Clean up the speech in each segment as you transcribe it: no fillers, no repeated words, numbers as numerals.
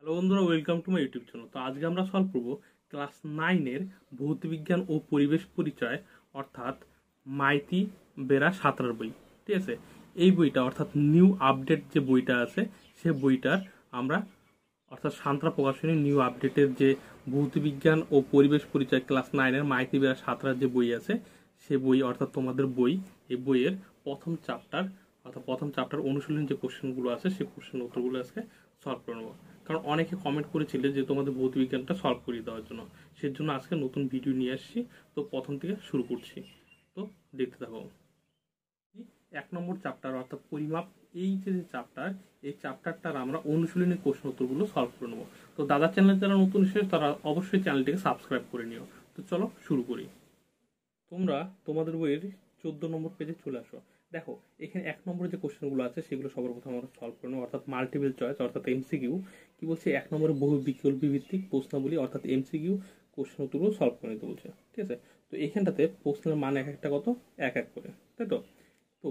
Hello বন্ধুরা, welcome to my YouTube channel. তো আজকে আমরা সলভ করব ক্লাস 9-এর ভৌতবিজ্ঞান ও পরিবেশ পরিচয় অর্থাৎ মাইতি বেরা সাঁতরার বই। ঠিক আছে, এই বইটা অর্থাৎ নিউ আপডেট যে বইটা আছে সে বইটার আমরা অর্থাৎ সাঁতরা প্রকাশনী নিউ আপডেটের যে ভৌতবিজ্ঞান ও পরিবেশ পরিচয় ক্লাস 9-এর মাইতি বেরা সাঁতরার যে বই আছে সে বই অর্থাৎ তোমাদের বই, এই বইয়ের প্রথম চ্যাপ্টার অনুশীলনী যে কোশ্চেনগুলো আছে সেই কোশ্চেন উত্তরগুলো আজকে সলভ করে নেবো। কারণ অনেকে কমেন্ট করেছিলে যে তোমাদের ভৌতবিজ্ঞানটা সলভ করে দেওয়ার জন্য, সেজন্য আজকে নতুন ভিডিও নিয়ে আসছি। তো প্রথম থেকে শুরু করছি, তো দেখতে থাকো। 1 নম্বর চ্যাপ্টার অর্থাৎ পরিমাপ, এই যে চ্যাপ্টার, এই চ্যাপ্টারটার আমরা অনুশীলনী কোশ্চেন উত্তরগুলো সলভ করে নেবো। তো দাদার চ্যানেল যারা নতুন এসেছে তারা অবশ্যই চ্যানেলটিকে সাবস্ক্রাইব করে নিও। তো চলো শুরু করি। তোমরা তোমাদের বইয়ের 14 নম্বর পেজে চলে আসো। দেখো এখানে 1 নম্বরে যে কোশ্চেনগুলো আছে সেগুলো সবার প্রথম আমরা সলভ করে নেবো, অর্থাৎ মাল্টিপল চয়েস অর্থাৎ এমসিকিউ। কি বলছে, 1 নম্বরে বহু বিকল্পী ভিত্তিক প্রশ্নাবলী অর্থাৎ এমসিকিউ কোশ্চেন উত্তরগুলো সলভ করে নিতে বলছে। ঠিক আছে, তো এখানটাতে প্রশ্নের মান এক একটা কত, এক এক করে, তাই তো। তো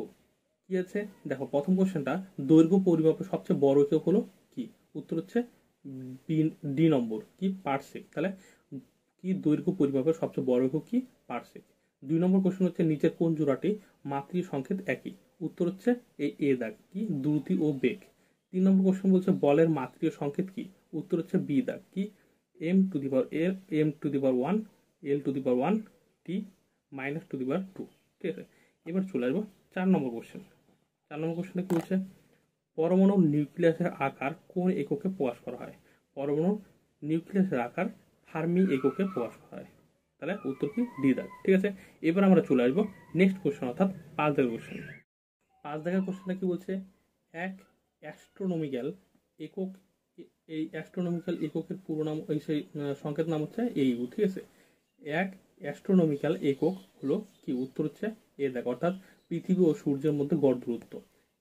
কি আছে দেখো, প্রথম কোশ্চেনটা দৈর্ঘ্য পরিমাপের সবচেয়ে বড় একক হলো কি, উত্তর হচ্ছে ডি নম্বর কি, পারসেক। তাহলে কি দৈর্ঘ্য পরিমাপের সবচেয়ে বড় একক কি, পারসেক। 2 নম্বর কোশ্চেন হচ্ছে নিচের কোন জোড়াটি মাত্রিক সংকেত একই, উত্তর হচ্ছে এই এ দাগ কি, দ্রুতি ও বেগ। 3 নম্বর কোশ্চেন বলছে বলের মাত্রিক সংকেত কি, উত্তর হচ্ছে বি দাগ কি, m to the power m to the power 1 l to the power 1 t minus to the power 2। ঠিক আছে, এবার চলে আসবো 4 নম্বর কোশ্চেন। 4 নম্বর কোশ্চেনটা কি বলছে, পরমাণু নিউক্লিয়াসের আকার কোন এককে প্রকাশ করা হয়, পরমাণু নিউক্লিয়াসের আকার ফার্মি এককে প্রকাশ করা হয়। তাহলে উত্তর কি, ডি দাগ। ঠিক আছে, এবার আমরা চলে আসবো নেক্সট কোশ্চেন অর্থাৎ 5 দাগের কোশ্চেন। 5 দাগের কোশ্চেনটা কি বলছে, এক অ্যাস্ট্রোনমিক্যাল একক, এই অ্যাস্ট্রোনমিক্যাল এককের পুরো নাম, এই সেই সংকেত নাম হচ্ছে এইউ। ঠিক আছে, এক অ্যাস্ট্রোনমিক্যাল একক হলো কি, উত্তর হচ্ছে এ দাগ অর্থাৎ পৃথিবী ও সূর্যের মধ্যে গড় দূরত্ব।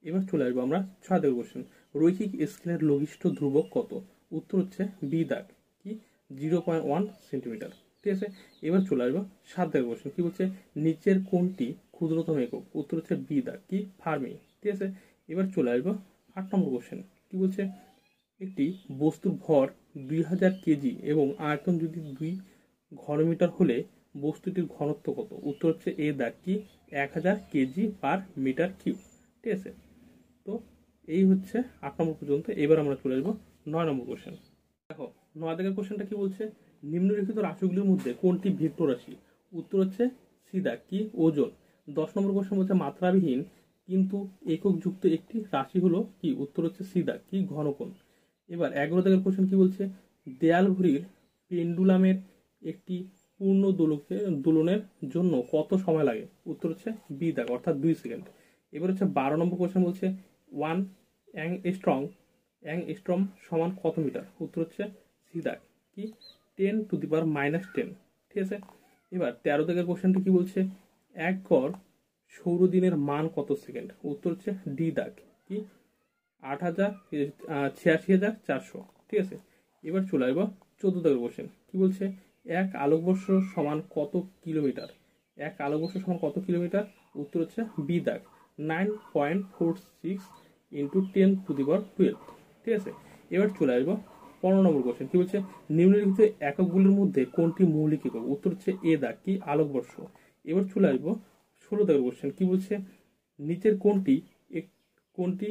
এবার চলে আসবো আমরা 6 দাগের কোশ্চেন, রৈখিক স্কেলের লঘিষ্ঠ ধ্রুবক কত, উত্তর হচ্ছে বি দাগ কি, 0.1 সেন্টিমিটার। ঠিক আছে, এবার চলে আসবো 7 দাগের কোশ্চেন। কি বলছে, নিচের কোনটি ক্ষুদ্রতম একক, উত্তর হচ্ছে বি দাগ কি, ফার্মি। ঠিক আছে, এবার চলে আসবো 8 নম্বর কোশ্চেন। কি বলছে, একটি বস্তুর ভর 2000 কেজি এবং আয়তন যদি 2 ঘনমিটার হলে বস্তুটির ঘনত্ব কত, উত্তর হচ্ছে এ দাগ কি, 1000 কেজি পার মিটার কিউব। ঠিক আছে, তো এই হচ্ছে 8 নম্বর পর্যন্ত। এবার আমরা চলে আসবো 9 নম্বর কোশ্চেন। দেখো 9 দাগের কোশ্চেনটা কি বলছে, নিম্নলিখিত রাশিগুলির মধ্যে কোনটি ভেক্টর রাশি, উত্তর হচ্ছে সি দাগ কি, ওজন। 10 নম্বর কোশ্চেন বলছে মাত্রাবিহীন কিন্তু একক যুক্ত একটি রাশি হলো কি, উত্তর হচ্ছে সি দাগ কি, ঘনকোণ। এবার 11 দাগের কোশ্চেন কি বলছে, দেয়াল ঘড়ির পেন্ডুলামের একটি পূর্ণ দোলনের জন্য কত সময় লাগে, উত্তর হচ্ছে বি দাগ অর্থাৎ 2 সেকেন্ড। এবার হচ্ছে 12 নম্বর কোশ্চেন বলছে 1 অ্যাংস্ট্রম সমান কত মিটার, উত্তর হচ্ছে সি দাগ কি, 10 টু দি পাওয়ার -10। ঠিক আছে, এবার 13 দাগের কোশ্চেনটা কি বলছে, এক গড় সৌরদিনের মান কত সেকেন্ড, উত্তর হচ্ছে ডি দাগ কি, 86,400। ঠিক আছে, এবার চলে আসবো 14 দাগের কোশ্চেন। কি বলছে, এক আলোকবর্ষ সমান কত কিলোমিটার, এক আলোকবর্ষ সমান কত কিলোমিটার, উত্তর হচ্ছে বি দাগ 9.46 ইন্টু 10 টু দি পাওয়ার 12। ঠিক আছে, এবার চলে আসবো 15 নম্বর কোশ্চেন। কি বলছে, নিম্নলিখিত এককগুলির মধ্যে কোনটি মৌলিক একক, উত্তর হচ্ছে এ দাগ কি, আলোকবর্ষ। এবার চলে আসবো 16 দাগের কোশ্চেন। কি বলছে, নিচের কোনটি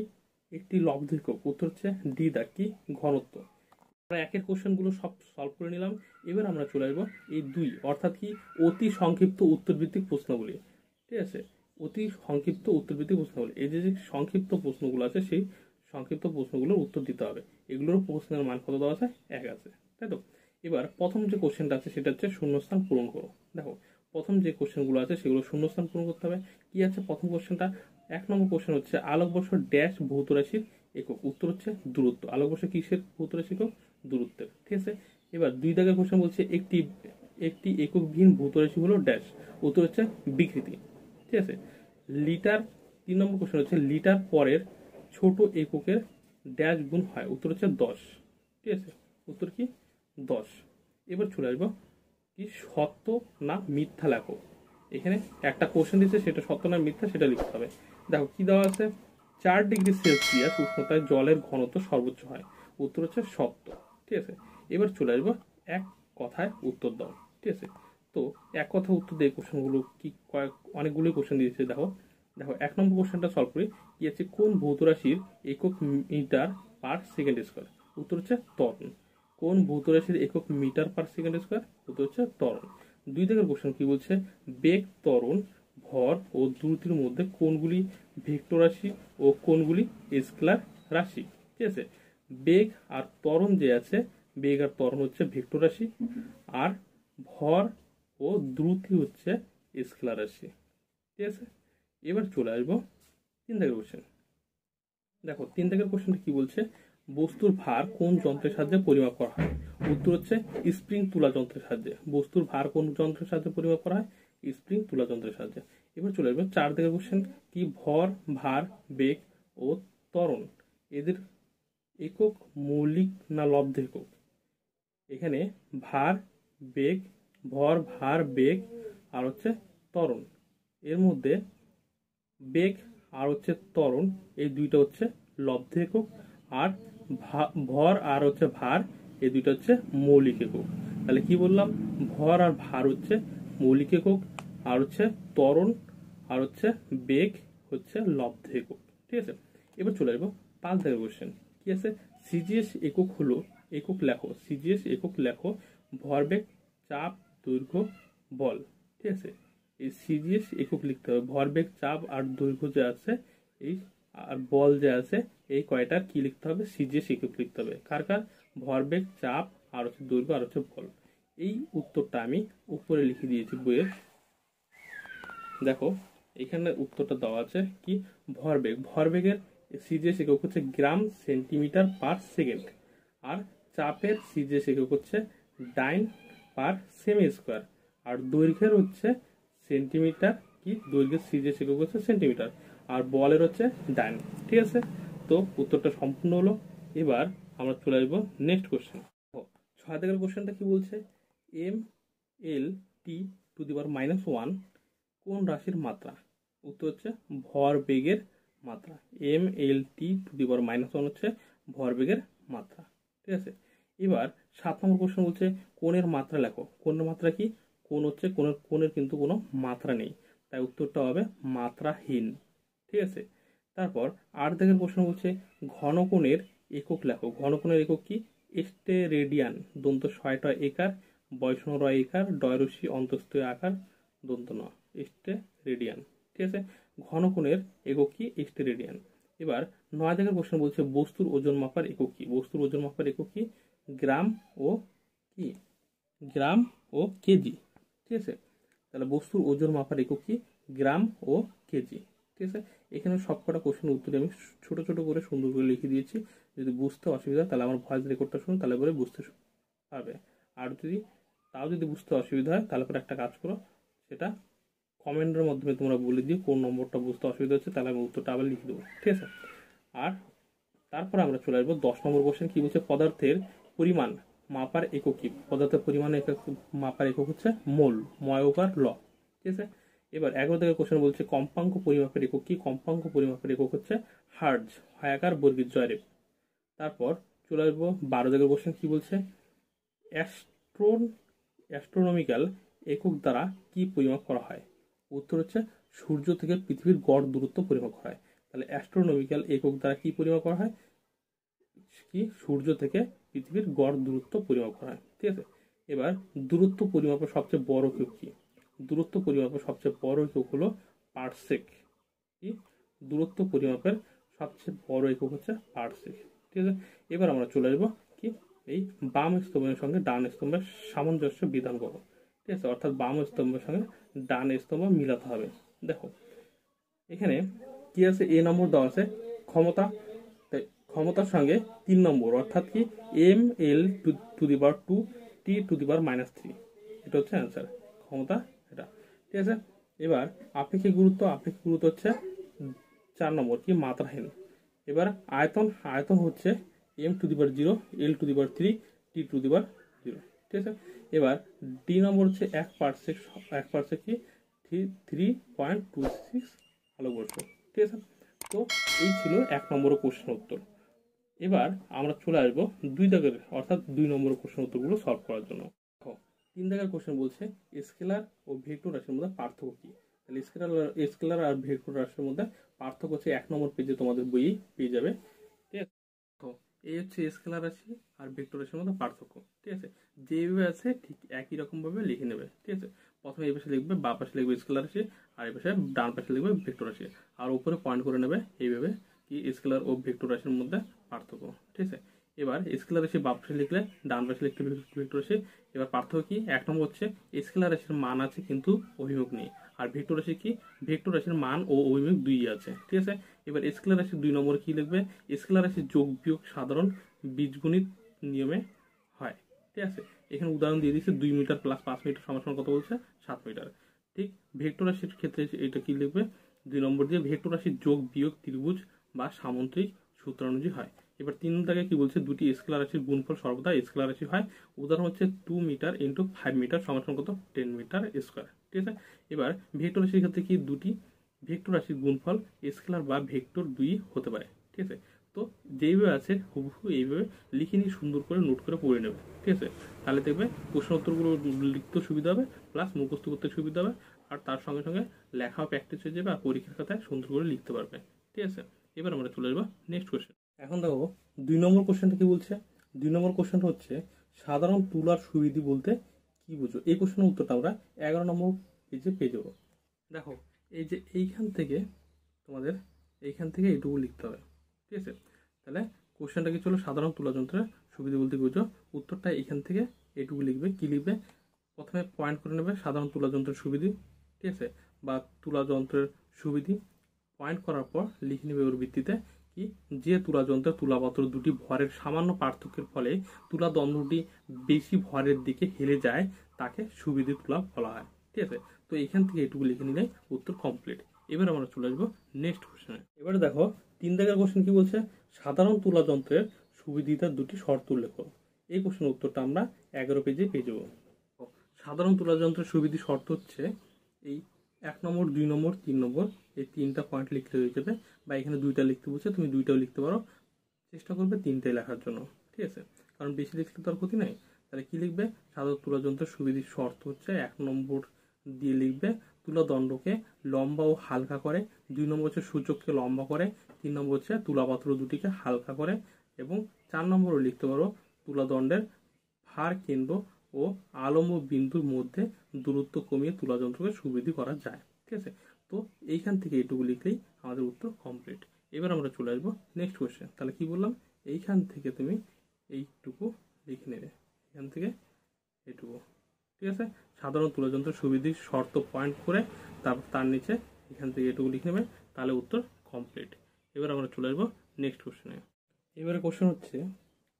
একটি লব্ধ একক, উত্তর হচ্ছে ডি দাগ কি, ঘনত্ব। আমরা একের কোশ্চেনগুলো সব সলভ করে নিলাম। এবার আমরা চলে আসবো এই 2 অর্থাৎ কি, অতি সংক্ষিপ্ত উত্তরভিত্তিক প্রশ্নাবলী। ঠিক আছে, অতি সংক্ষিপ্ত উত্তরভিত্তিক প্রশ্নাবলী, এই যে যে সংক্ষিপ্ত প্রশ্নগুলো আছে সেই সংক্ষিপ্ত প্রশ্নগুলোর উত্তর দিতে হবে। এগুলোর প্রশ্নের মান কত দেওয়া আছে, 1 আছে, তাই তো। এবার প্রথম যে কোশ্চেনটা আছে সেটা হচ্ছে শূন্যস্থান পূরণ করো। দেখো প্রথম যে কোশ্চেনগুলো আছে সেগুলো শূন্যস্থান পূরণ করতে হবে। কি আছে প্রথম কোশ্চেনটা, 1 নম্বর কোশ্চেন হচ্ছে আলোকবর্ষ ড্যাশ ভৌত রাশির একক, উত্তর হচ্ছে দূরত্ব। আলোকবর্ষ কিসের ভৌত রাশি একক, দূরত্বের। ঠিক আছে, এবার 2 দাগের কোশ্চেন বলছে একটি এককবিহীন ভৌত রাশি হলো ড্যাশ, উত্তর হচ্ছে বিকৃতি। ঠিক আছে, লিটার। 3 নম্বর কোশ্চেন হচ্ছে লিটার পরের ছোট এককের ড্যাশ গুণ হয়, উত্তর হচ্ছে 10। ঠিক আছে, উত্তর কি 10। এবার চলে আসবো কি, সত্য না মিথ্যা লেখো। এখানে একটা কোশ্চেন দিচ্ছে, সেটা সত্য না মিথ্যা সেটা লিখতে হবে। দেখো কি দেওয়া আছে, 4 ডিগ্রি সেলসিয়াস উষ্ণতায় জলের ঘনত্ব সর্বোচ্চ হয়, উত্তর হচ্ছে সত্য। ঠিক আছে। এবার চলে আসবো এক কথায় উত্তর দাও, ঠিক আছে। তো এক কথায় উত্তর দিয়ে কোশ্চেনগুলো কি অনেকগুলোই কোশ্চেন দিয়েছে। দেখো দেখো 1 নম্বর কোশ্চেনটা সলভ করি। কি আছে, কোন ভৌত রাশির একক মিটার পার সেকেন্ড স্কোয়ার? উত্তর হচ্ছে ত্বরণ। কোন ভৌত রাশির একক মিটার পার সেকেন্ড স্কোয়ার? উত্তর হচ্ছে ত্বরণ। 2 দাগের কোশ্চেন কি বলছে, বেগ, ত্বরণ, ভর ও দ্রুতির মধ্যে কোনগুলি ভেক্টর রাশি ও কোনগুলি স্কেলার রাশি? ঠিক আছে। বেগ আর ত্বরণ যে আছে, বেগ আর ত্বরণ হচ্ছে ভেক্টর রাশি, আর ভর ও দ্রুতি হচ্ছে স্কেলার রাশি, ঠিক আছে। এবার চলে আসবো 3 দাগের কোশ্চেন। দেখো 3 দাগের কোশ্চেনটা কি বলছে, বস্তুর ভার কোন যন্ত্রের সাহায্যে পরিমাপ করা হয়? উত্তর হচ্ছে স্প্রিং তুলা যন্ত্রের সাহায্যে। বস্তুর ভার কোন যন্ত্রের সাহায্যে পরিমাপ করা হয়? স্প্রিং তুলা যন্ত্রের সাহায্যে। এবার চলে আসবো 4 দাগের কোশ্চেন, কি ভর, ভার, বেগ ও ত্বরণ এদের একক মৌলিক না লব্ধ একক? এখানে ভার, বেগ, ভর, ভার, বেগ আর হচ্ছে ত্বরণ, এর মধ্যে বেগ আর হচ্ছে ত্বরণ এই দুইটা হচ্ছে লব্ধ একক, আর ভর আর হচ্ছে ভার এই দুইটা হচ্ছে মৌলিক একক। তাহলে কি বললাম, ভর আর ভার হচ্ছে মৌলিক একক, আর হচ্ছে ত্বরণ আর হচ্ছে বেগ হচ্ছে লব্ধ একক, ঠিক আছে। এবার চলে আসবো 5 দাগের কোশ্চেন। কি আছে, সিজিএস একক হলো, একক লেখো, সিজিএস একক লেখো, ভরবেগ, চাপ, দৈর্ঘ্য, বল, ঠিক আছে। এই সিজিএস একক লিখতে হবে, ভরবেগ, চাপ আর দৈর্ঘ্য যে আছে এই আর বল যে আছে এই কয়টা কি লিখতে হবে, সিজিএস একক লিখতে হবে। কার কার? ভরবেগ, চাপ আর হচ্ছে দৈর্ঘ্য আর হচ্ছে বল। এই উত্তরটা আমি উপরে লিখে দিয়েছি বইয়ের। দেখো এখানে উত্তরটা দেওয়া আছে কি, ভরবেগ, ভরবেগের সিজিএস একক হচ্ছে গ্রাম সেন্টিমিটার পার সেকেন্ড, আর চাপের সিজিএস একক হচ্ছে ডাইন পার সেমি স্কোয়ার, আর দৈর্ঘ্যের হচ্ছে সেন্টিমিটার, কি দৈর্ঘ্যের সিজিএস একক হচ্ছে সেন্টিমিটার, আর বলের হচ্ছে ডাইন, ঠিক আছে। তো উত্তরটা সম্পূর্ণ হলো। এবার আমরা চলে আসবো নেক্সট কোশ্চেন। 6 দাগের কোশ্চেনটা কি বলছে, M L T to the power -1 কোন রাশির মাত্রা? উত্তর হচ্ছে ভরবেগের মাত্রা। M L T to the power -1 হচ্ছে ভরবেগের মাত্রা, ঠিক আছে। এবার 7 নম্বর কোশ্চেন বলছে কোণের মাত্রা লেখো। কোণের মাত্রা কি? কোণ হচ্ছে কোণের কিন্তু কোনো মাত্রা নেই, তাই উত্তরটা হবে মাত্রাহীন, ঠিক আছে। তারপর 8 দাগের কোশ্চেন বলছে ঘনকোণের একক লেখো। ঘনকোণের একক কি? স্টেরেডিয়ান, দন্ত ছয়টা একার, বয়সন একার, ডয়রসি অন্তস্থীয় আকার, দন্ত ন, স্টেরেডিয়ান, ঠিক আছে। ঘনকোণের একক কি? স্টেরেডিয়ান। এবার 9 দাগের কোশ্চেন বলছে বস্তুর ওজন মাপার একক কি? বস্তুর ওজন মাপার একক কি? গ্রাম ও কি? গ্রাম ও কেজি, ঠিক আছে। তাহলে বস্তুর ওজন মাপার একক কি? গ্রাম ও কেজি, ঠিক আছে। এখানে সবকটা কোশ্চেনের উত্তরে আমি ছোট ছোট করে সুন্দর করে লিখে দিয়েছি। যদি বুঝতে অসুবিধা তাহলে আমার ভয়েস রেকর্ডটা শুনুন, তাহলে পরে বুঝতে পারবে। আর যদি বুঝতে অসুবিধা হয় তাহলে পরে একটা কাজ করো, সেটা কমেন্টের মাধ্যমে তোমরা বলে দিও কোন নম্বরটা বুঝতে অসুবিধা হচ্ছে, তাহলে আমি উত্তরটা আবার লিখে দেবো, ঠিক আছে। আর তারপর আমরা চলে আসবো 10 নম্বর কোশ্চেন। কি বলছে, পদার্থের পরিমাণ মাপার একক কি? পদার্থের পরিমাণ মাপার একক হচ্ছে মোল, ময়োগার ল, ঠিক আছে। এবার 11 দাগের কোশ্চেন বলছে কম্পাঙ্ক পরিমাপের একক কি? কম্পাঙ্ক পরিমাপের একক হচ্ছে হার্জ, হায়াকার বর্গের জয়রেব। তারপর চলে আসবো 12 দাগের কোশ্চেন। কি বলছে, অ্যাস্ট্রোনমিক্যাল একক দ্বারা কি পরিমাপ করা হয়? উত্তর হচ্ছে সূর্য থেকে পৃথিবীর গড় দূরত্ব পরিমাপ করা হয়। তাহলে অ্যাস্ট্রোনমিক্যাল একক দ্বারা কি পরিমাপ করা হয়? কি সূর্য থেকে পৃথিবীর গড় দূরত্ব পরিমাপ করা হয়, ঠিক আছে। এবার দূরত্ব পরিমাপের সবচেয়ে বড় একক কি? দূরত্ব পরিমাপের সবচেয়ে বড় একক হলো পারসেক। কি দূরত্ব পরিমাপের সবচেয়ে বড় একক হচ্ছে পারসেক, ঠিক আছে। এবার আমরা চলে আসবো কি, এই বাম স্তম্ভের সঙ্গে ডান স্তম্ভের সামঞ্জস্য বিধান করো, ঠিক আছে। অর্থাৎ বাম স্তম্ভের সঙ্গে ডান স্তম্ভ মিলাতে হবে। দেখো এখানে কি আছে, এ নম্বর দেওয়া আছে ক্ষমতা, ক্ষমতার সঙ্গে 3 নম্বর অর্থাৎ কি M L to the power 2 T to the power -3, এটা হচ্ছে অ্যান্সার, ক্ষমতা এটা, ঠিক আছে। এবার আপেক্ষিক গুরুত্ব হচ্ছে 4 নম্বর কি মাত্রাহীন। এবার আয়তন হচ্ছে M to the power 0, L to the power 3, T to the power 0, ঠিক আছে। এবার ডি নম্বর হচ্ছে 1% কি 3.26 আলোকবর্ষ, ঠিক আছে। তো এই ছিল 1 নম্বর কোশ্চেন উত্তর। এবার আমরা চলে আসবো 2 দাগের অর্থাৎ 2 নম্বর কোশ্চেন উত্তরগুলো সলভ করার জন্য। দেখো 3 দাগের কোশ্চেন বলছে স্কেলার ও ভেক্টর রাশির মধ্যে পার্থক্য কি। তাহলে স্কেলার আর ভেক্টর রাশির মধ্যে পার্থক্য হচ্ছে 1 নম্বর পেজে তোমাদের বইয়ে পেয়ে যাবে। ঠিক আছে, তো এই হচ্ছে স্কেলার রাশি আর ভেক্টর রাশির মধ্যে পার্থক্য। ঠিক আছে, যেভাবে আছে ঠিক একই রকম ভাবে লিখে নেবে। ঠিক আছে, প্রথমে এই পাশে লিখবে, বা পাশে লিখবে স্কেলার রাশি, আর এই পাশে ডান পাশে লিখবে ভেক্টর রাশি, আর উপরে পয়েন্ট করে নেবে এইভাবে কি স্কেলার ও ভেক্টর রাশির মধ্যে পার্থক্য। ঠিক আছে, এবার স্কেলার রাশি বাম পাশে লিখলে ডান পাশে লিখতে ভেক্টর রাশি। এবার পার্থক্য কি, 1 নম্বর হচ্ছে স্কেলার রাশির মান আছে কিন্তু অভিমুখ নেই, আর ভেক্টর রাশি কি, ভেক্টর রাশির মান ও অভিমুখ 2 আছে। ঠিক আছে, এবার স্কেলার রাশির 2 নম্বরে কি লিখবে, স্কেলার রাশির যোগ বিয়োগ সাধারণ বীজগণিত নিয়মে হয়। ঠিক আছে, এখানে উদাহরণ দিয়ে দিচ্ছে 2 মিটার প্লাস 5 মিটার সমান সমান কত বলছে, 7 মিটার। ঠিক, ভেক্টর রাশির ক্ষেত্রে এটা কি লিখবে, 2 নম্বর দিয়ে ভেক্টর রাশির যোগ বিয়োগ ত্রিভুজ বা সামন্ত্রিক সূত্র অনুযায়ী হয়। এবার 3 দাগে কি বলছে, দুটি স্কেলার রাশির গুণফল সর্বদা স্কেলার রাশি হয়। উদাহরণ হচ্ছে 2 মিটার ইন্টু 5 মিটার সমান সমান কত, 10 মিটার স্কোয়ার। ঠিক আছে, এবার ভেক্টর রাশির ক্ষেত্রে কি দুটি ভেক্টর রাশির গুণফল স্কেলার বা ভেক্টর 2 হতে পারে। ঠিক আছে, তো যেইভাবে আছে হুবহু এইভাবে লিখে নিয়ে সুন্দর করে নোট করে পড়ে নেবে। ঠিক আছে, তাহলে দেখবে প্রশ্ন উত্তরগুলো লিখতে সুবিধা হবে, প্লাস মুখস্থ করতে সুবিধা হবে, আর তার সঙ্গে সঙ্গে লেখাও প্র্যাকটিস হয়ে যাবে, আর পরীক্ষার খাতায় সুন্দর করে লিখতে পারবে। ঠিক আছে, এবার আমরা চলে যাবো নেক্সট কোশ্চেন। এখন দেখো 2 নম্বর কোশ্চেনটা কি বলছে। 2 নম্বর কোশ্চেনটা হচ্ছে সাধারণ তুলার সুবিধি বলতে কি বুঝো। এই কোশ্চেনের উত্তরটা আমরা 11 নম্বর পেজে পেয়ে যাবো। দেখো এই যে এইখান থেকে তোমাদের এইখান থেকে এটুকু লিখতে হবে। ঠিক আছে, তাহলে কোশ্চেনটা কি ছিল, সাধারণ তুলা যন্ত্রের সুবিধা বলতে বুঝো। উত্তরটা এখান থেকে এটুকু লিখবে। কি লিখবে, প্রথমে পয়েন্ট করে নেবে সাধারণ তুলা যন্ত্রের সুবিধি। ঠিক আছে, বা তুলা যন্ত্রের সুবিধি পয়েন্ট করার পর লিখে নেবে ওর ভিত্তিতে কি, যে তুলা যন্ত্রের তুলাপত্র দুটি ভরের সামান্য পার্থক্যের ফলে তুলা দণ্ডটি বেশি ভরের দিকে হেলে যায় তাকে সুবিধি তুলা বলা হয়। ঠিক আছে, তো এখান থেকে এটুকু লিখে নিলে উত্তর কমপ্লিট। এবার আমরা চলে আসবো নেক্সট কোশ্চেনে। এবারে দেখো 3 দাগের কোশ্চেন কি বলছে, সাধারণ তুলা যন্ত্রের সুবিধার দুটি শর্ত উল্লেখ। এই কোশ্চেনের উত্তরটা আমরা 11 পেজে পেয়ে যাবো। সাধারণ তুলা যন্ত্রের সুবিধি শর্ত হচ্ছে এই 1 নম্বর 2 নম্বর 3 নম্বর, এই 3টা পয়েন্ট লিখলে হয়ে যাবে, বা এখানে 2টা লিখতে বলছে তুমি 2টাও লিখতে পারো, চেষ্টা করবে 3টাই লেখার জন্য। ঠিক আছে, কারণ বেশি লিখলে তো আর ক্ষতি নাই। তাহলে কি লিখবে, সাধারণ তুলা যন্ত্রের সুবিধির শর্ত হচ্ছে 1 নম্বর দিয়ে লিখবে তুলা দণ্ডকে লম্বা ও হালকা করে, 2 নম্বর হচ্ছে সূচককে লম্বা করে, 3 নম্বর হচ্ছে তুলাপাত্র দুটিকে হালকা করে, এবং 4 নম্বরও লিখতে পারো তুলা দণ্ডের ভার কেন্দ্র ও আলম্ব বিন্দুর মধ্যে দূরত্ব কমিয়ে তুলা যন্ত্রকে সুবিধি করা যায়। ঠিক আছে, তো এইখান থেকে এইটুকু লিখলেই আমাদের উত্তর কমপ্লিট। এবার আমরা চলে আসবো নেক্সট কোশ্চেন। তাহলে কি বললাম, এইখান থেকে তুমি এইটুকু লিখে নেবে, এখান থেকে এইটুকু। ঠিক আছে, সাধারণ তুলা যন্ত্রের সুবিধির শর্ত পয়েন্ট করে তারপর তার নিচে এখান থেকে এটুকু লিখে নেবে, তাহলে উত্তর কমপ্লিট। এবার আমরা চলে আসবো নেক্সট কোশ্চেনে। এবারে কোশ্চেন হচ্ছে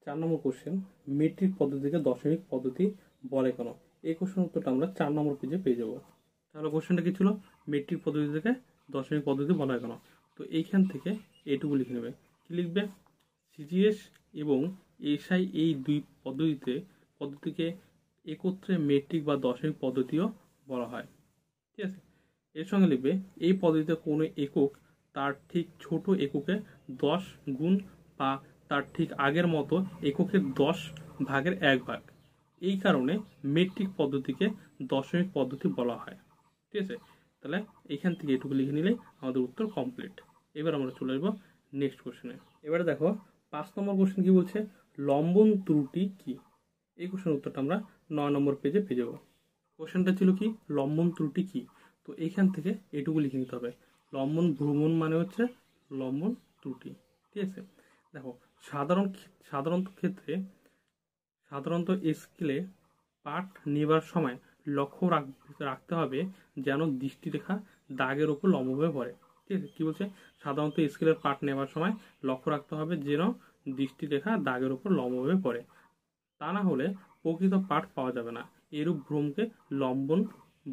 4 নম্বর কোশ্চেন, মেট্রিক পদ্ধতিকে দশমিক পদ্ধতি বলে কেন। এই কোশ্চেন উত্তরটা আমরা 4 নম্বর পেজে পেয়ে যাবো। তাহলে কোশ্চেনটা কি ছিল, মেট্রিক পদ্ধতি থেকে দশমিক পদ্ধতি বলা কেন। তো এইখান থেকে এটুকু লিখে নেবে। কি লিখবে, সিজিএস এবং এসআই এই দুই পদ্ধতিকে একত্রে মেট্রিক বা দশমিক পদ্ধতিও বলা হয়। ঠিক আছে, এর সঙ্গে লিখবে এই পদ্ধতিতে কোনো একক তার ঠিক ছোট এককে 10 গুণ বা তার ঠিক আগের মতো এককের 10 ভাগের 1 ভাগ। এই কারণে মেট্রিক পদ্ধতিকে দশমিক পদ্ধতি বলা হয়। ঠিক আছে, তাহলে এইখান থেকে এটুকু লিখে নিলেই আমাদের উত্তর কমপ্লিট। এবার আমরা চলে আসবো নেক্সট কোশ্চেনে। এবারে দেখো 5 নম্বর কোশ্চেন কি বলছে, লম্বন ত্রুটি কি। এই কোশ্চেনের উত্তরটা আমরা 9 নম্বর পেজে পেয়ে যাবো। কোশ্চেনটা ছিল কি, লম্বন ত্রুটি কি। তো এইখান থেকে এটুকু লিখে নিতে হবে, লম্বন ভ্রমণ মানে হচ্ছে লম্বন ত্রুটি। ঠিক আছে, দেখো সাধারণত স্কেলে পাঠ নেবার সময় লক্ষ্য রাখতে হবে যেন দৃষ্টিরেখা দাগের উপর লম্বভাবে পড়ে। ঠিক আছে, কি বলছে, সাধারণত স্কেলের পাঠ নেবার সময় লক্ষ্য রাখতে হবে যেন দৃষ্টিরেখা দাগের উপর লম্বভাবে পড়ে, তা না হলে প্রকৃত পাঠ পাওয়া যাবে না। এরূপ ভ্রমকে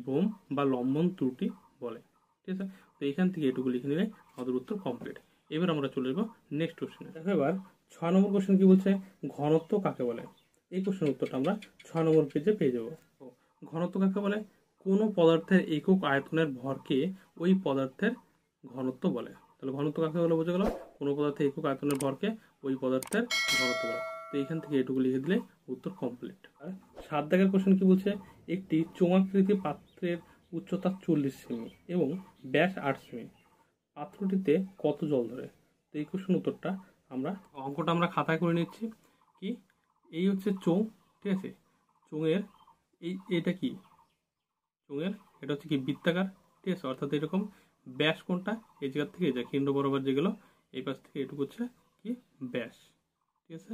ভ্রম বা লম্বন ত্রুটি বলে। ঠিক আছে, তো এখান থেকে এটুকু লিখে নিলে আমাদের উত্তর কমপ্লিট। এবার আমরা চলে যাবো নেক্সট কোশ্চেনে। দেখো এবার 6 নম্বর কোশ্চেন কি বলছে, ঘনত্ব কাকে বলে। এই কোশ্চেনের উত্তরটা আমরা 6 নম্বর পেজে পেয়ে যাবো। ঘনত্ব কাকে বলে, কোনো পদার্থের একক আয়তনের ভরকে ওই পদার্থের ঘনত্ব বলে। তাহলে ঘনত্ব কাকে বলে বোঝা গেল, কোনো পদার্থের একক আয়তনের ভরকে ওই পদার্থের ঘনত্ব বলে। তো এখান থেকে এটুকু লিখে দিলে উত্তর কমপ্লিট। আর 7 দাগের কোশ্চেন কি বলছে, একটি চোঙাকৃতি পাত্রের উচ্চতা 40 সেমি এবং ব্যাস 8 সেমি, পাত্রটিতে কত জল ধরে? তো এই কোশ্চেন উত্তরটা অঙ্কটা আমরা খাতায় করে নিচ্ছি। কি, এই হচ্ছে চোঙ, ঠিক আছে, চোঙের এটা কি চোঙের, এটা হচ্ছে কি বৃত্তাকার, ঠিক আছে, অর্থাৎ এরকম। ব্যাস কোনটা, এই জায়গা থেকে এই যে কেন্দ্র বরাবর যেগুলো, এই পাশ থেকে এটুকু হচ্ছে কি ব্যাস, ঠিক আছে,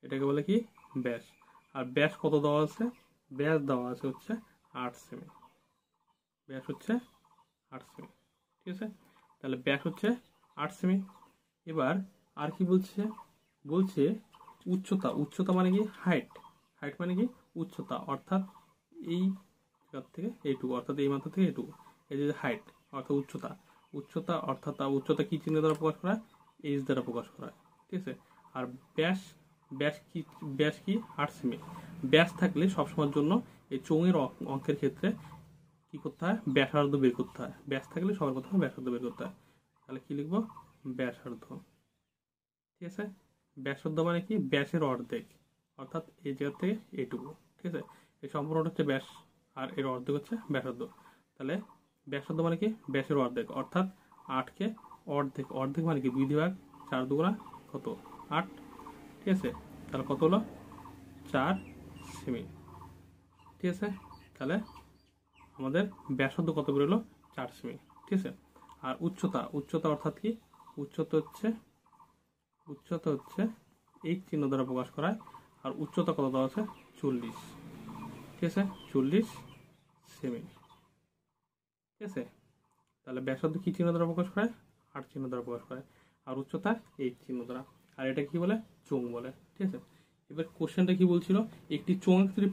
এটাকে বলে কি ব্যাস। আর ব্যাস কত দেওয়া আছে, ব্যাস দেওয়া আছে হচ্ছে 8 সেমি, ব্যাস হচ্ছে 8 সেমি, ঠিক আছে, তাহলে ব্যাস হচ্ছে 8 সেমি। এবার আর কি বলছে, বলছে উচ্চতা, উচ্চতা মানে কি হাইট, হাইট মানে কি উচ্চতা, অর্থাৎ এই জায়গা থেকে এইটুকু, অর্থাৎ এই মাথা থেকে এইটুকু, এই যে হাইট অর্থাৎ উচ্চতা, উচ্চতা অর্থাৎ উচ্চতা কি চিহ্ন দ্বারা প্রকাশ করা হয়, এইচ দ্বারা প্রকাশ করা হয়, ঠিক আছে। আর ব্যাস, ব্যাস কি 8 সেমি। ব্যাস থাকলে সবসময়ের জন্য এই চোঙের অঙ্কের ক্ষেত্রে কি করতে হয়, ব্যাসার্ধ বের করতে হয়। ব্যাস থাকলে সবার প্রথমে ব্যাসার্ধ বের করতে হয়। তাহলে কি লিখবো, ব্যাসার্ধ, ঠিক আছে। ব্যাসার্ধ মানে কি ব্যাসের অর্ধেক, অর্থাৎ এই জায়গা থেকে এইটুকু, ঠিক আছে, এই সম্পূর্ণটা হচ্ছে ব্যাস আর এর অর্ধেক হচ্ছে ব্যাসার্ধ। তাহলে ব্যাসার্ধ মানে কি ব্যাসের অর্ধেক, অর্থাৎ 8কে অর্ধেক, অর্ধেক মানে কি 2 ভাগ, 4 দুগুণা কত 8, ঠিক আছে, তাহলে কত হলো 4 সেমি, ঠিক আছে। তাহলে আমাদের ব্যাসার্ধ কত বেরোলো 4 সেমি, ঠিক আছে। আর উচ্চতা, উচ্চতা অর্থাৎ কি উচ্চতা হচ্ছে এই চিহ্ন দ্বারা প্রকাশ করা হয়। আর উচ্চতা কত দেওয়া আছে 40, ঠিক আছে, 40 সেমি, ঠিক আছে। তাহলে ব্যাসার্ধ কি চিহ্ন দ্বারা প্রকাশ করা হয়, 8 চিহ্ন দ্বারা প্রকাশ করা হয়। আর উচ্চতা এই চিহ্ন দ্বারা। আর এটা কি বলে, চোঙ বলে, ঠিক আছে। এবার কোশ্চেনটা কি বলছিল, একটি চোঙাকৃতি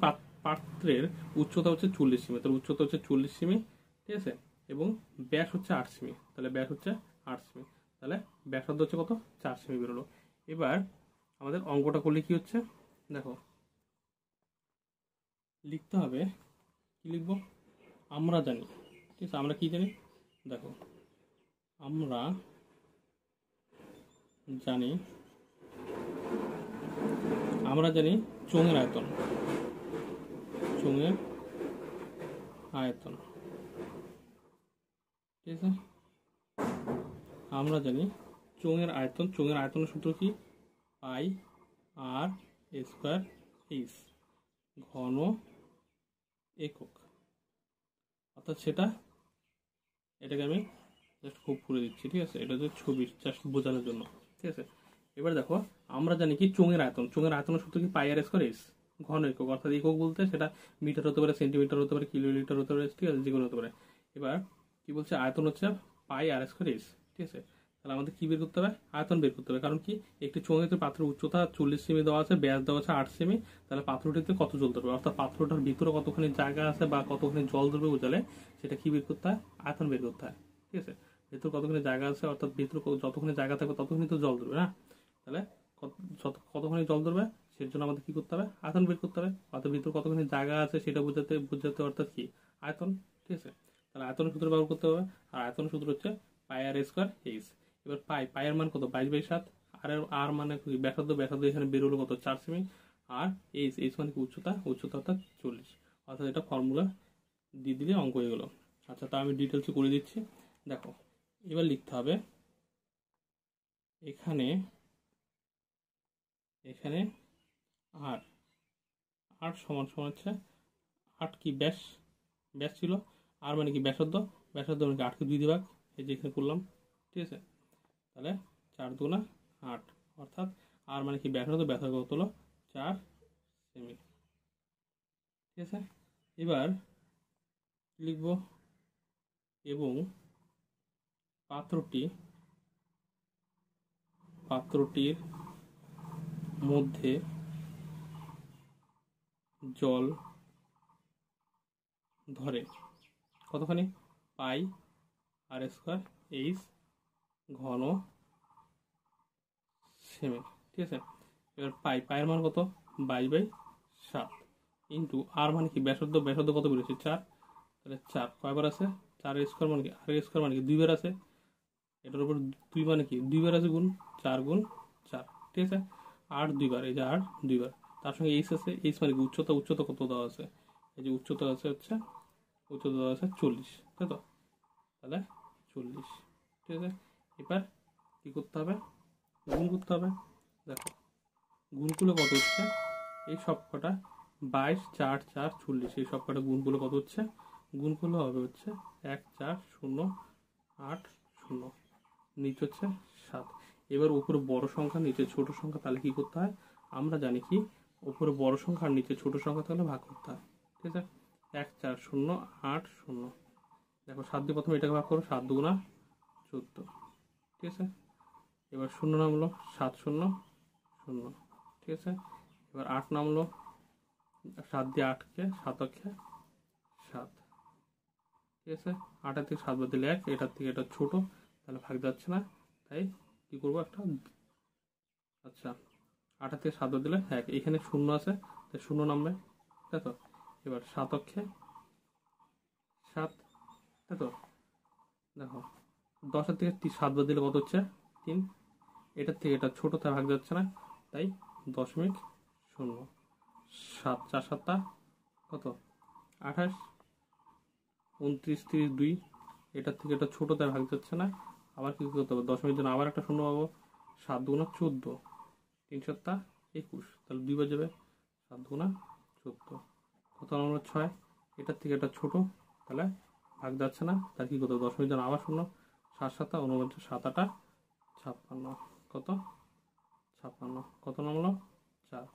পাত্রের উচ্চতা হচ্ছে 40 সেমি, তাহলে উচ্চতা হচ্ছে 40 সেমি, ঠিক আছে, এবং ব্যাস হচ্ছে 8 সেমি, তাহলে ব্যাস হচ্ছে 8 সেমি, তাহলে ব্যাসার্ধ হচ্ছে কত 4 সেমি বেরোলো। এবার আমাদের অঙ্কটা করলে কি হচ্ছে দেখো, লিখতে হবে, কি লিখবো, আমরা জানি, ঠিক আছে, আমরা কি জানি দেখো, আমরা জানি, চোঙের আয়তন, চোঙের আয়তন, ঠিক আছে, আমরা জানি চোঙের আয়তন, চোঙের আয়তনের সূত্র কি পাই আর স্কয়ার এইচ, ঘন একক, অর্থাৎ এটাকে আমি জাস্ট খুব করে দিচ্ছি, ঠিক আছে, এটা হচ্ছে ছবি জাস্ট বোঝানোর জন্য, ঠিক আছে। এবার দেখো, আমরা জানি কি চোঙের আয়তন, চোঙের আয়তনের সূত্র কি পাই আর স্কয়ার এইচ, ঘন একক, অর্থাৎ একক বলতে সেটা মিটার হতে পারে, সেন্টিমিটার হতে পারে, কিলোমিটার হতে পারে, ঠিক আছে, যেগুলো হতে পারে। এবার কি বলছে, আয়তন হচ্ছে পাই আর স্কয়ার এইচ, ঠিক আছে। তাহলে আমাদের কি বের করতে হবে, আয়তন বের করতে হবে, কারণ কি একটি চোঙের পাত্রের উচ্চতা 40 সেমি দেওয়া আছে, ব্যাস দেওয়া আছে 8 সেমি, তাহলে পাত্রটিতে কত জল ধরবে, অর্থাৎ পাত্রটার ভিতরে কতখানি জায়গা আছে বা কতখানি জল ধরবে বোঝালে সেটা কি বের করতে হয়, আয়তন বের করতে হয়, ঠিক আছে। ভিতরে কতখানি জায়গা আছে, অর্থাৎ ভিতরে যতখানি জায়গা থাকবে ততখানি তো জল ধরবে না, তাহলে কতখানি জল ধরবে সের জন্য আমাদের কি করতে হবে, আয়তন বের করতে হবে, অর্থাৎ ভিতরে কতখানি জায়গা আছে সেটা বোঝাতে অর্থাৎ কি আয়তন, ঠিক আছে। তাহলে আয়তনের সূত্র ব্যবহার করতে হবে, আর আয়তনের সূত্র হচ্ছে পাই আর স্কয়ার এইচ। এবার পায়ের মান কত 22/7, আর মানে ব্যাসার্ধ এখানে বের হলো কত 4 সেমি, আর এইচ মানে কি উচ্চতা অর্থাৎ 40, অর্থাৎ এটা ফর্মুলা দিয়ে দিলে অঙ্ক হয়ে গেলো। আচ্ছা, তা আমি ডিটেলসে করে দিচ্ছি, দেখো এবার লিখতে হবে, এখানে আর সমান হচ্ছে 8 কি ব্যাস ছিল, আর মানে কি ব্যাসার্ধ মানে কি 8কে 2 দিয়ে ভাগ, এই যে এখানে করলাম, ঠিক আছে। তাহলে 4 দুগুণা 8, অর্থাৎ আর মানে কি ব্যাসার্ধ কত হলো 4 সেমি, ঠিক আছে। এবার লিখব, এবং পাত্রটির মধ্যে জল ধরে কতখানি, পাই আর স্কয়ার এইচ, ঘন সেমি, ঠিক আছে। এবার পায়ের মান কত 22/7 ইন্টু আর মানে কি ব্যাসার্ধ কত বেরোচ্ছে 4, তাহলে 4 কয়বার আছে 4 স্কয়ার মানে কি আর স্কয়ার মানে কি 2 বার আছে, এটার উপর 2 মানে কি 2 বার আছে গুণ 4 গুণ 4, ঠিক আছে, 8 দুইবার, এই যে 8 দুইবার, তার সঙ্গে এইচ আছে, এইচ মানে উচ্চতা, উচ্চতা কত দেওয়া আছে, এই যে উচ্চতা আছে হচ্ছে, উচ্চতা দেওয়া আছে 40, তাই তো, তাহলে 40, ঠিক আছে। এবার কী করতে হবে, গুণ করতে হবে। দেখো গুণগুলো কত হচ্ছে, এই সব কটা 22, 4, 4, 40, এই সব কটা গুণগুলো কত হচ্ছে, গুণগুলো হবে হচ্ছে 1, 4, 0, 8, 0, নিচে হচ্ছে 7। এবার উপরে বড় সংখ্যা নিচে ছোট সংখ্যা, তাহলে কি করতে হয়, আমরা জানি কি উপরে বড় সংখ্যা আর নিচে ছোট সংখ্যা তাহলে ভাগ করতে হয়, ঠিক আছে। 1, 4, 0, 8, 0, দেখো 7 দিয়ে প্রথমে এটাকে ভাগ করো, 7 দুগুণা 14, ঠিক আছে। এবার 0 নামলো, 7, 0, 0, ঠিক আছে। এবার 8 নামলো, 7 দিয়ে 8কে 7 অক্ষে 7, ঠিক আছে। 8 থেকে 7 বাদ দিলে 1, এটার থেকে এটা ছোট, তাহলে ভাগ যাচ্ছে না, তাই কি করবো একটা, আচ্ছা 8 থেকে 7 বাদ দিলে 1, এখানে 0 আছে তাই 0 নামবে, তাই তো। এবার 7 অক্ষে 7, তাই তো। দেখো 10 থেকে 7 বাদ দিলে কত হচ্ছে, 3, এটার থেকে এটা ছোট তাই ভাগ যাচ্ছে না, তাই 0.0, 7, 4, 7 কত 28, 29, 30, 2, এটার থেকে এটা ছোট তাই ভাগ যাচ্ছে না, আবার কি করতে হবে, দশমিকের জন্য আবার একটা 0 পাবো, 7 দুগুণা 14, 3, 7, 21, তাহলে 2 বার যাবে, 7 দুগুণা 14, কত নম্বর 6, এটার থেকে এটা ছোট তাহলে ভাগ যাচ্ছে না, তার কি করতে হবে, দশমিকের জন্য আবার 0, 7, 7, 49, 7, 8, 56, কত 56, কত নামলো 4।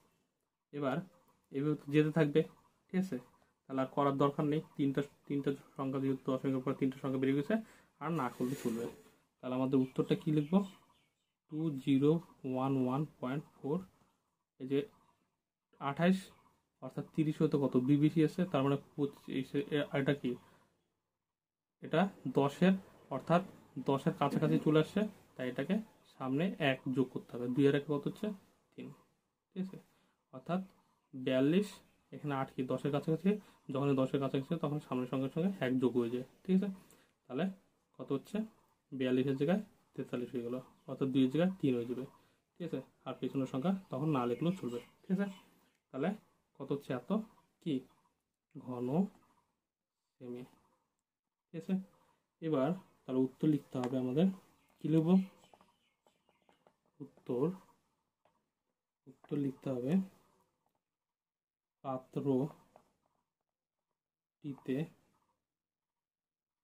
এবার এভাবে যেতে থাকবে, ঠিক আছে, তাহলে আর করার দরকার নেই, তিনটা সংখ্যা যেহেতু দশমিকের পর 3টা সংখ্যা বেরিয়ে গেছে, আর না করলে চলবে। তাহলে আমাদের উত্তরটা কি লিখবো, 2011.4, এই যে 28 অর্থাৎ 30 হতে কত বিবিসি আছে, তার মানে 25, এটা কি, এটা 10-এর, অর্থাৎ 10-এর কাছাকাছি চলে আসছে, তাই এটাকে সামনে 1 যোগ করতে হবে, 2 এর 1 কত হচ্ছে 3, ঠিক আছে, অর্থাৎ 42, এখানে 8 কি 10-এর কাছাকাছি, যখন 10-এর কাছাকাছি তখন সামনের সঙ্গে সঙ্গে 1 যোগ হয়ে যায়, ঠিক আছে। তাহলে কত হচ্ছে 42-এর জায়গায় 43 হয়ে গেল, অর্থাৎ 2-এর জায়গায় 3 হয়ে যাবে, ঠিক আছে। আর পেছনের সংখ্যা তখন না লিখলেও চলবে, ঠিক আছে। তাহলে কত হচ্ছে এত কি ঘন সেমি, ঠিক আছে। এবার তাহলে উত্তর লিখতে হবে আমাদের, কি লিখব, উত্তর লিখতে হবে, পাত্রটিতে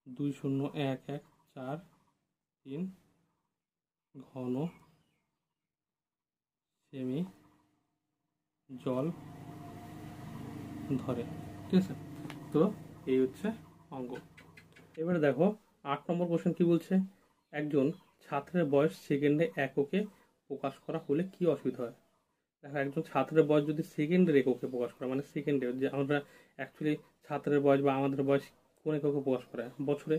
201143 ঘন সেমি জল ধরে, ঠিক আছে। তো এই হচ্ছে অঙ্ক। এবারে দেখো 8 নম্বর কোশ্চেন কি বলছে, একজন ছাত্রের বয়স সেকেন্ডে এককে প্রকাশ করা হলে কি অসুবিধা হয়। দেখো একজন ছাত্রের বয়স যদি সেকেন্ডের এককে প্রকাশ করা, মানে সেকেন্ডে, যে আমরা অ্যাকচুয়ালি ছাত্রের বয়স বা আমাদের বয়স কোন এককে প্রকাশ করে বছরে,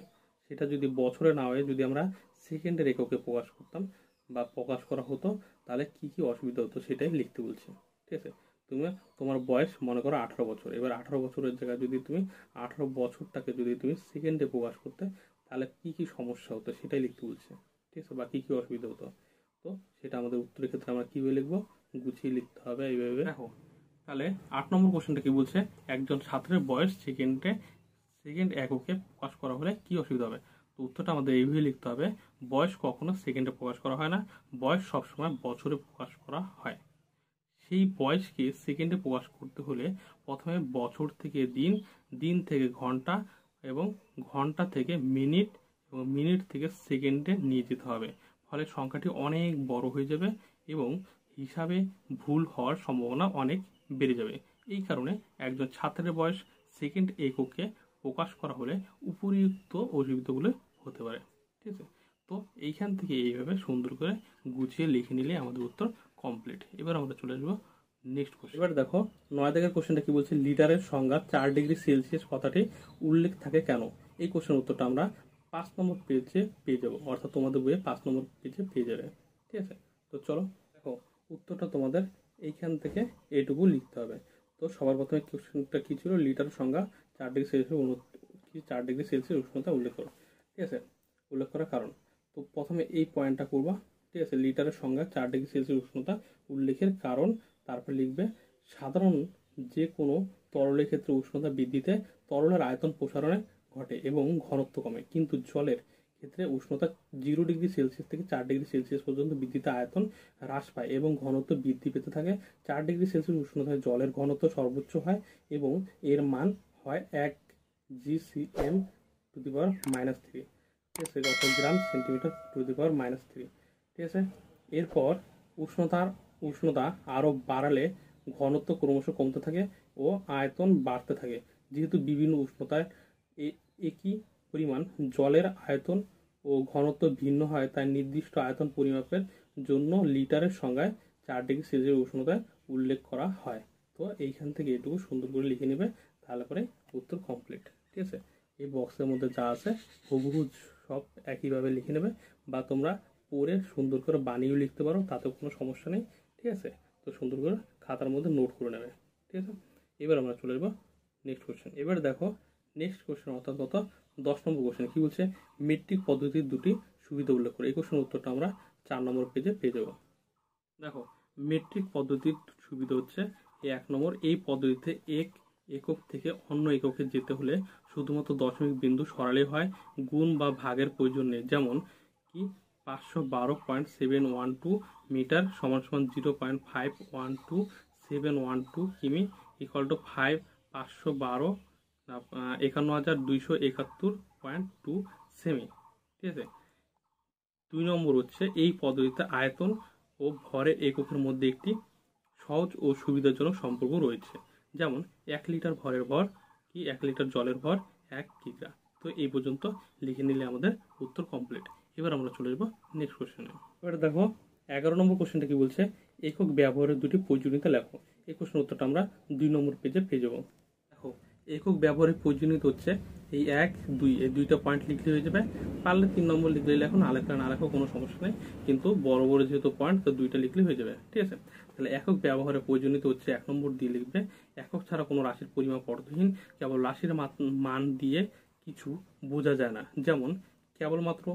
সেটা যদি বছরে না হয়, যদি আমরা সেকেন্ডের এককে প্রকাশ করতাম বা প্রকাশ করা হতো, তাহলে কি কি অসুবিধা হতো সেটাই লিখতে বলছে, ঠিক আছে। তুমি তোমার বয়স মনে করো 18 বছর, এবার 18 বছরের জায়গায় যদি তুমি 18 বছরটাকে যদি তুমি সেকেন্ডে প্রকাশ করতে, তাহলে কি কি সমস্যা হতো সেটাই লিখতে বলছে, ঠিক আছে, বা কি কি অসুবিধা হতো। তো সেটা আমাদের উত্তরের ক্ষেত্রে আমরা কীভাবে লিখবো, গুছিয়ে লিখতে হবে এইভাবে। দেখো তাহলে 8 নম্বর কোশ্চেনটা কি বলছে, একজন ছাত্রের বয়স সেকেন্ড এককে প্রকাশ করা হলে কি অসুবিধা হবে। তো উত্তরটা আমাদের এইভাবে লিখতে হবে, বয়স কখনো সেকেন্ডে প্রকাশ করা হয় না, বয়স সবসময় বছরে প্রকাশ করা হয়। সেই বয়সকে সেকেন্ডে প্রকাশ করতে হলে প্রথমে বছর থেকে দিন, দিন থেকে ঘন্টা, এবং ঘন্টা থেকে মিনিট, এবং মিনিট থেকে সেকেন্ডে নিয়ে যেতে হবে, ফলে সংখ্যাটি অনেক বড় হয়ে যাবে এবং হিসাবে ভুল হওয়ার সম্ভাবনা অনেক বেড়ে যাবে। এই কারণে একজন ছাত্রের বয়স সেকেন্ড এককে প্রকাশ করা হলে উপরিউক্ত অসুবিধাগুলো হতে পারে, ঠিক আছে। তো এইখান থেকে এইভাবে সুন্দর করে গুছিয়ে লিখে নিলে আমাদের উত্তর কমপ্লিট। এবার আমরা চলে আসবো নেক্সট কোশ্চেন। এবার দেখো 9 দাগের কোশ্চেনটা কি বলছে, লিটারের সংজ্ঞা 4 ডিগ্রি সেলসিয়াস কথাটি উল্লেখ থাকে কেন। এই কোশ্চেন উত্তরটা আমরা 5 নম্বর পেজে পেয়ে যাবো, অর্থাৎ তোমাদের বইয়ে 5 নম্বর পেজে পেয়ে যাবে, ঠিক আছে। তো চলো দেখো উত্তরটা তোমাদের এইখান থেকে এইটুকু লিখতে হবে। তো সবার প্রথমে কোশ্চেনটা কি ছিল, লিটারের সংজ্ঞা 4 ডিগ্রি সেলসিয়াস 4 ডিগ্রি সেলসিয়াস উষ্ণতা উল্লেখ করো, ঠিক আছে, উল্লেখ করার কারণ। তো প্রথমে এই পয়েন্টটা করবা, ঠিক আছে, লিটারের সংজ্ঞা 4 ডিগ্রি সেলসিয়াস উষ্ণতা উল্লেখের কারণ, তারপর লিখবে সাধারণ যে কোনো তরলের ক্ষেত্রে উষ্ণতা বৃদ্ধিতে তরলের আয়তন প্রসারণে ঘটে এবং ঘনত্ব কমে, কিন্তু জলের ক্ষেত্রে উষ্ণতা 0 ডিগ্রি সেলসিয়াস থেকে 4 ডিগ্রি সেলসিয়াস পর্যন্ত বৃদ্ধিতে আয়তন হ্রাস পায় এবং ঘনত্ব বৃদ্ধি পেতে থাকে। 4 ডিগ্রি সেলসিয়াস উষ্ণতায় জলের ঘনত্ব সর্বোচ্চ হয় এবং এর মান হয় 1 GCM টু দি পাওয়ার -3, ঠিক আছে, কত গ্রাম সেন্টিমিটার টু দি পাওয়ার -3, ঠিক আছে। এরপর উষ্ণতা আরও বাড়ালে ঘনত্ব ক্রমশ কমতে থাকে ও আয়তন বাড়তে থাকে। যেহেতু বিভিন্ন উষ্ণতায় একই পরিমাণ জলের আয়তন ও ঘনত্ব ভিন্ন হয়, তাই নির্দিষ্ট আয়তন পরিমাপের জন্য লিটারের সংজ্ঞায় 4 ডিগ্রি সেলসিয়াস উষ্ণতায় উল্লেখ করা হয়। তো এইখান থেকে এটুকু সুন্দর করে লিখে নেবে, তাহলে পরে উত্তর কমপ্লিট। ঠিক আছে, এই বক্সের মধ্যে যা আছে হুবহু সব একইভাবে লিখে নেবে, বা তোমরা পড়ে সুন্দর করে বানিয়েও লিখতে পারো, তাতেও কোনো সমস্যা নেই। ঠিক আছে, তো সুন্দর করে খাতার মধ্যে নোট করে নেবে। ঠিক আছে, এবার আমরা চলে যাবো নেক্সট কোশ্চেন। এবার দেখো নেক্সট কোশ্চেন, অর্থাৎ 10 নম্বর কোশ্চেন কি বলছে, মেট্রিক পদ্ধতির দুটি সুবিধা উল্লেখ করে। এই কোশ্চেনের উত্তরটা আমরা 4 নম্বর পেজে পেয়ে যাবো। দেখো মেট্রিক পদ্ধতির সুবিধা হচ্ছে 1 নম্বর, এই পদ্ধতিতে একক থেকে অন্য এককে যেতে হলে শুধুমাত্র দশমিক বিন্দু সরালে হয়, গুণ বা ভাগের প্রয়োজন নেই। যেমন কি 512.712 মিটার সমান সমান 0.512.712 কিমি ইকুয়াল টু 512 সেমি। ঠিক আছে, 2 নম্বর হচ্ছে এই পদ্ধতিতে আয়তন ও ভরের এককের মধ্যে একটি সহজ ও সুবিধাজনক সম্পর্ক রয়েছে। যেমন 1 লিটার ভরের ভর কি 1 লিটার জলের ভর 1 কিগ্রা। তো এই পর্যন্ত লিখে নিলে আমাদের উত্তর কমপ্লিট। এবার আমরা চলে যাবো নেক্সট কোশ্চেনে। এবার দেখো 11 নম্বর কোশ্চেনটা কি বলছে, একক ব্যবহারের দুটি প্রয়োজনীয়তা লেখো। এই কোশ্চেনের উত্তরটা আমরা 2 নম্বর পেজে পেয়ে যাবো। দেখো একক ব্যবহারের প্রয়োজনীয়তা হচ্ছে এই 1, 2 এই দুইটা পয়েন্ট লিখলে হয়ে যাবে। পারলে 3 নম্বর লিখলে লেখো, না লেখলে না লেখো, কোনো সমস্যা নেই, কিন্তু বড় বড় যেহেতু পয়েন্ট তো দুইটা লিখলে হয়ে যাবে। ঠিক আছে, তাহলে একক ব্যবহারের প্রয়োজনীয়তা হচ্ছে 1 নম্বর দিয়ে লিখবে, একক ছাড়া কোনো রাশির পরিমাপ অর্থহীন, কেবল রাশির মান দিয়ে কিছু বোঝা যায় না। যেমন কেবলমাত্র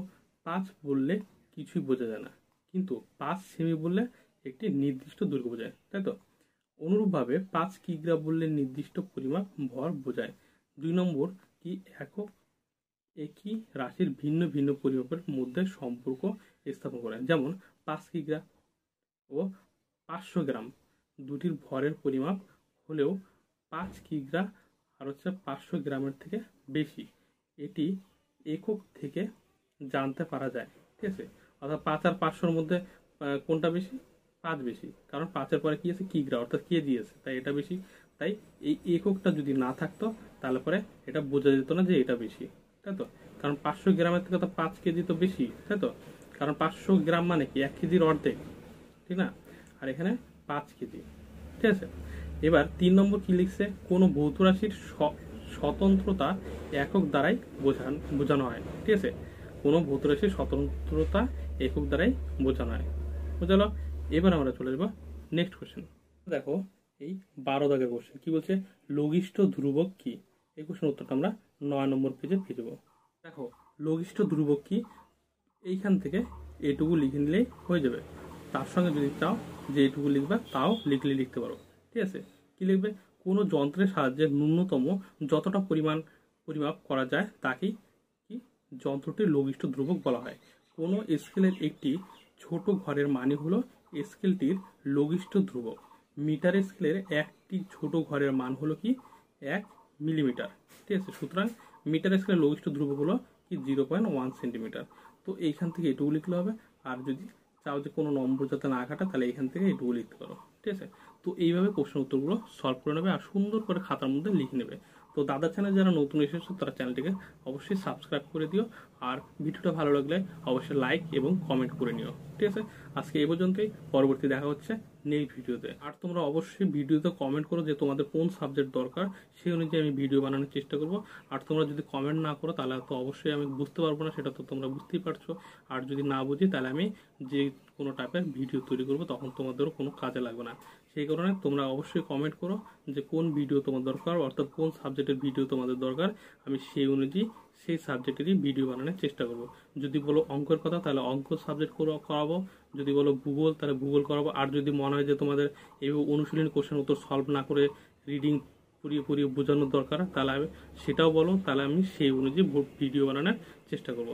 5 বললে কিছুই বোঝা যায় না, কিন্তু 5 সেমি বললে একটি নির্দিষ্ট দৈর্ঘ্য বোঝায়, তাই তো। অনুরূপভাবে 5 কিগ্রা বললে নির্দিষ্ট পরিমাপ ভর বোঝায়। 2 নম্বর কি একক একই রাশির ভিন্ন ভিন্ন পরিমাপের মধ্যে সম্পর্ক স্থাপন করে। যেমন 5 কিগ্রা ও 500 গ্রাম দুটির ভরের পরিমাপ হলেও 5 কিগ্রা আর 500 গ্রামের থেকে বেশি, এটি একক থেকে জানতে পারা যায়। ঠিক আছে, অর্থাৎ 5 আর 500-র মধ্যে কোনটা বেশি? 5 বেশি, কারণ 5-এর পরে কি আছে? কিগ্রা, অর্থাৎ কেজি আছে, তাই এটা বেশি। তাই এই এককটা যদি না থাকতো তাহলে পরে এটা বোঝা যেত না যে এটা বেশি, তাই তো। কারণ 500 গ্রামের থেকে তো 5 কেজি তো বেশি, তাই তো। কারণ 500 গ্রাম মানে কি 1 কেজির অর্ধেক, ঠিক না, আর এখানে 5 কেজি। ঠিক আছে, এবার 3 নম্বর কি লিখছে, কোনো ভৌত রাশির স্বতন্ত্রতা একক দ্বারাই বোঝানো হয়। ঠিক আছে, কোনো ভৌত রাশির স্বতন্ত্রতা একক দ্বারাই বোঝানো হয়, বুঝলো। এবার আমরা চলে যাবো নেক্সট কোশ্চেন। দেখো এই 12 দাগের কোশ্চেন কি বলছে, লঘিষ্ঠ ধ্রুবক কি। এই কোশ্চেনের উত্তরটা আমরা 9 নম্বর পেজে পেয়ে যাবো। দেখো লঘিষ্ঠ ধ্রুবক কি, এইখান থেকে এটুকু লিখে নিলেই হয়ে যাবে। তার সঙ্গে যদি চাও যে এটুকু লিখবা তাও লিখতে পারো। ঠিক আছে, কি লিখবে, কোনো যন্ত্রের সাহায্যে ন্যূনতম যতটা পরিমাপ করা যায় তাকেই কি যন্ত্রটির লঘিষ্ঠ ধ্রুবক বলা হয়। কোনো স্কেলের একটি ছোট ঘরের মানে হলো স্কেলটির লঘিষ্ঠ ধ্রুবক। মিটার স্কেলের একটি ছোট ঘরের মান হলো কি 1 মিলিমিটার। ঠিক আছে, সুতরাং মিটার স্কেলের লঘিষ্ঠ ধ্রুবক হলো কি 0.1 সেন্টিমিটার। তো এইখান থেকে এটুকু লিখলে হবে, আর যদি চাও যে কোনো নম্বর যাতে না কাটা তাহলে এখান থেকে এটুকু লিখতে পারো। ঠিক আছে, তো এইভাবে প্রশ্ন উত্তরগুলো সলভ করে নেবে আর সুন্দর করে খাতার মধ্যে লিখে নেবে। তো দাদা চ্যানেল যারা নতুন এসেছো তারা চ্যানেলটিকে অবশ্যই সাবস্ক্রাইব করে দিও, আর ভিডিওটা ভালো লাগলে অবশ্যই লাইক এবং কমেন্ট করে নিও। ঠিক আছে, আজকে এই পর্যন্তই, পরবর্তী দেখা হচ্ছে নেক্সট ভিডিওতে। আর তোমরা অবশ্যই ভিডিওতে কমেন্ট করো যে তোমাদের কোন সাবজেক্ট দরকার, সেই অনুযায়ী আমি ভিডিও বানানোর চেষ্টা করব। আর তোমরা যদি কমেন্ট না করো তাহলে তো অবশ্যই আমি বুঝতে পারবো না, সেটা তো তোমরা বুঝতেই পারছো। আর যদি না বুঝি তাহলে আমি যে কোনো টাইপের ভিডিও তৈরি করবো তখন তোমাদেরও কোনো কাজে লাগবে না। সেই কারণে তোমরা অবশ্যই কমেন্ট করো যে কোন ভিডিও তোমার দরকার, অর্থাৎ কোন সাবজেক্টের ভিডিও তোমাদের দরকার। আমি সেই অনুযায়ী সেই সাবজেক্টেরই ভিডিও বানানোর চেষ্টা করব। যদি বলো অঙ্কের কথা তাহলে অঙ্ক সাবজেক্ট করাবো, যদি বলো ভূগোল তাহলে ভূগোল করাবো। আর যদি মনে হয় যে তোমাদের এই অনুশীলনী কোশ্চেন উত্তর সলভ না করে রিডিং পুরিয়ে বোঝানোর দরকার তাহলে সেটাও বলো, তাহলে আমি সেই অনুযায়ী ভিডিও বানানোর চেষ্টা করব।